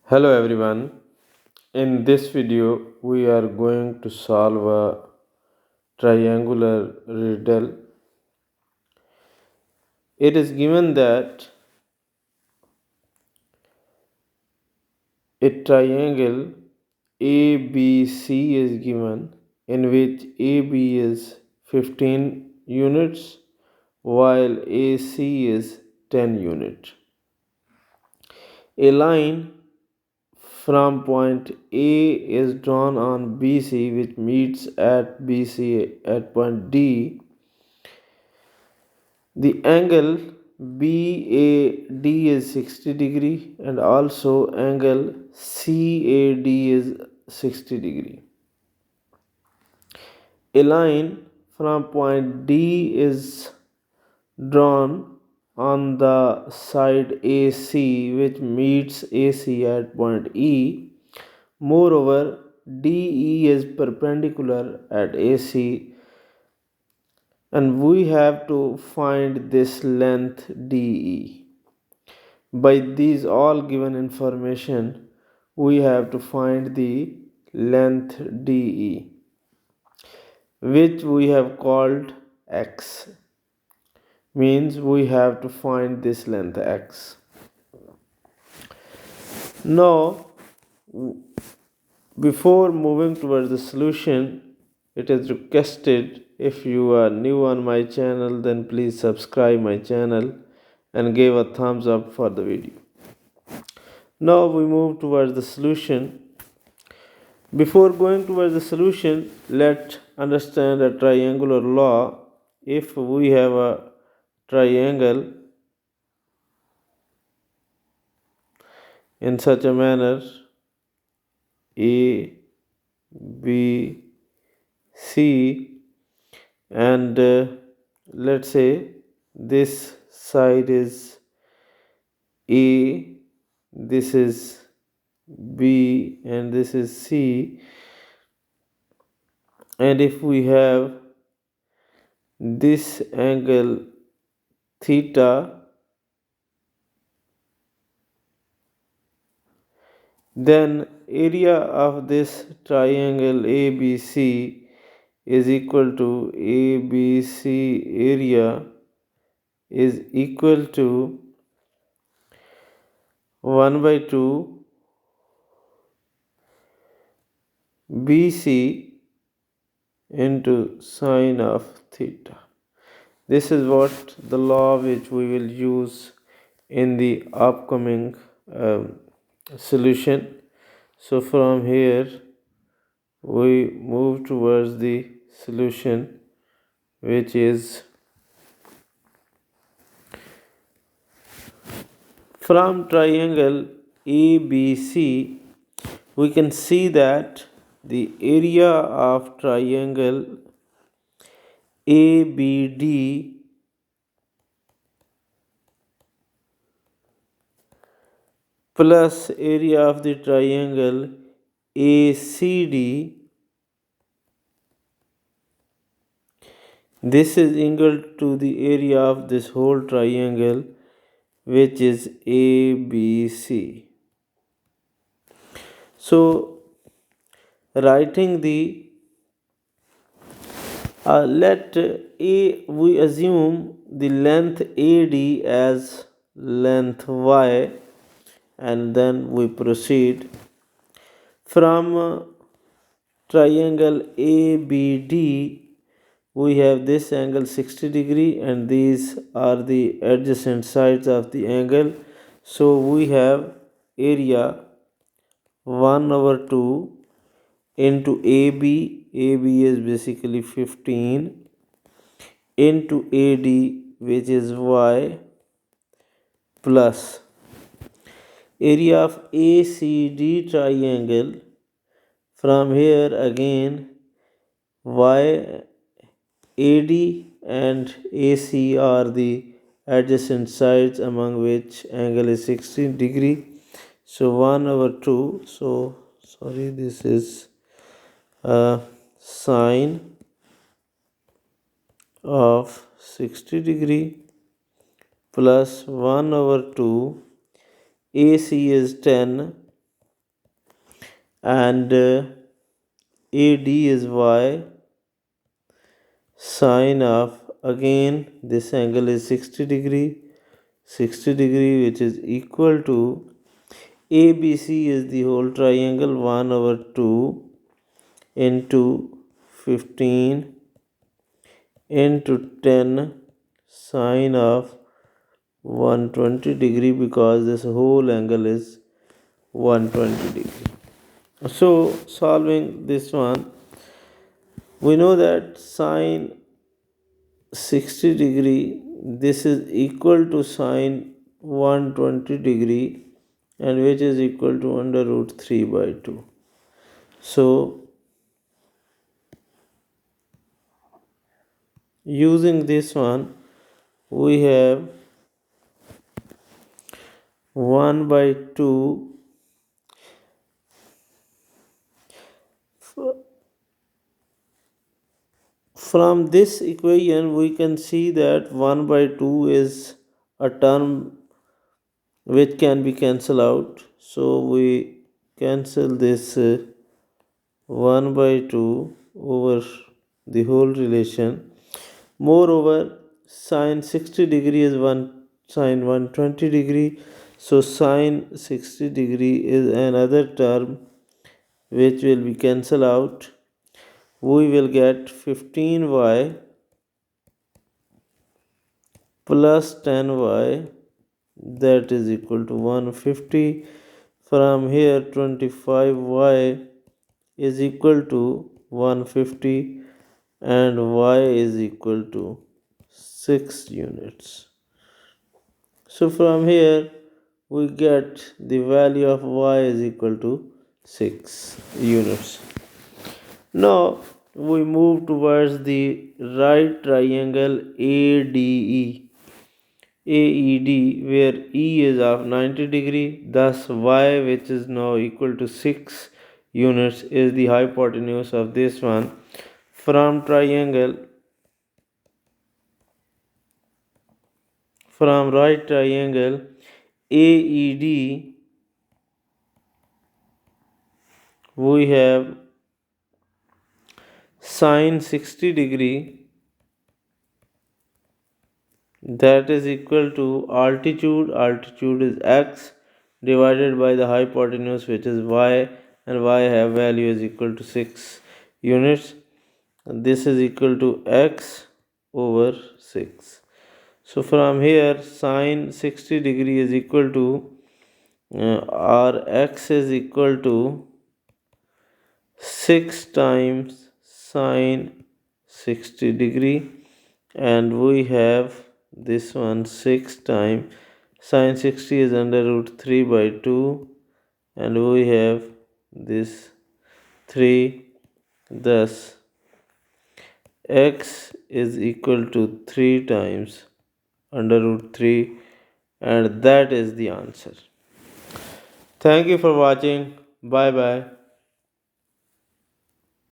Hello everyone. In this video, we are going to solve a triangular riddle. It is given that a triangle ABC is given in which AB is 15 units while AC is 10 units. A line from point A is drawn on BC which meets at BC at point D. The angle BAD is 60 degree and also angle CAD is 60 degree. A line from point D is drawn on the side AC which meets AC at point E. Moreover, DE is perpendicular at AC and we have to find this length DE. By these all given information, we have to find the length DE, which we have called x. Means we have to find this length x. Now, before moving towards the solution, it is requested if you are new on my channel, then please subscribe my channel and give a thumbs up for the video. Now we move towards the solution. Before going towards the solution, let's understand a triangular law. If we have a triangle in such a manner A, B, C, and let's say this side is A, this is B, and this is C, and if we have this angle theta, then area of this triangle ABC is equal to ABC area is equal to 1 by 2 BC into sine of theta. This is what the law which we will use in the upcoming solution. So from here we move towards the solution, which is from triangle ABC. We can see that the area of triangle ABD plus area of the triangle ACD, this is equal to the area of this whole triangle, which is ABC. So writing the let A, we assume the length AD as length Y, and then we proceed from triangle ABD. We have this angle 60 degree and these are the adjacent sides of the angle. So we have area 1 over 2 into AB. AB is basically 15 into AD, which is Y, plus area of ACD triangle. From here again YAD and AC are the adjacent sides among which angle is 60 degree. So 1 over 2. So sorry, this is sine of 60 degree plus 1 over 2. AC is 10 and AD is y. Sine of, again this angle is 60 degree, 60 degree, which is equal to ABC is the whole triangle 1 over 2 into 15 into 10 sine of 120 degree, because this whole angle is 120 degree. So solving this one, we know that sine 60 degree, this is equal to sine 120 degree, and which is equal to under root 3 by 2. So using this one, we have 1 by 2. From this equation, we can see that 1 by 2 is a term which can be cancelled out. So we cancel this 1 by 2 over the whole relation. Moreover, sine 60 degree is 1 sine 120 degree. So sine 60 degree is another term which will be cancelled out. We will get 15y plus 10y, that is equal to 150. From here 25y is equal to 150 and y is equal to 6 units. So from here we get the value of y is equal to 6 units. Now we move towards the right triangle ADE. AED, where E is of 90 degree, thus y, which is now equal to 6 units, is the hypotenuse of this one. From right triangle AED, we have sine 60 degree, that is equal to altitude is x divided by the hypotenuse, which is y, and y have value is equal to 6 units. This is equal to x over 6. So from here sine 60 degree is equal to our x is equal to 6 times sine 60 degree, and we have this one 6 times sine 60 is under root 3 by 2, and we have this 3. Thus x is equal to 3 times under root 3, and that is the answer. Thank you for watching. Bye bye.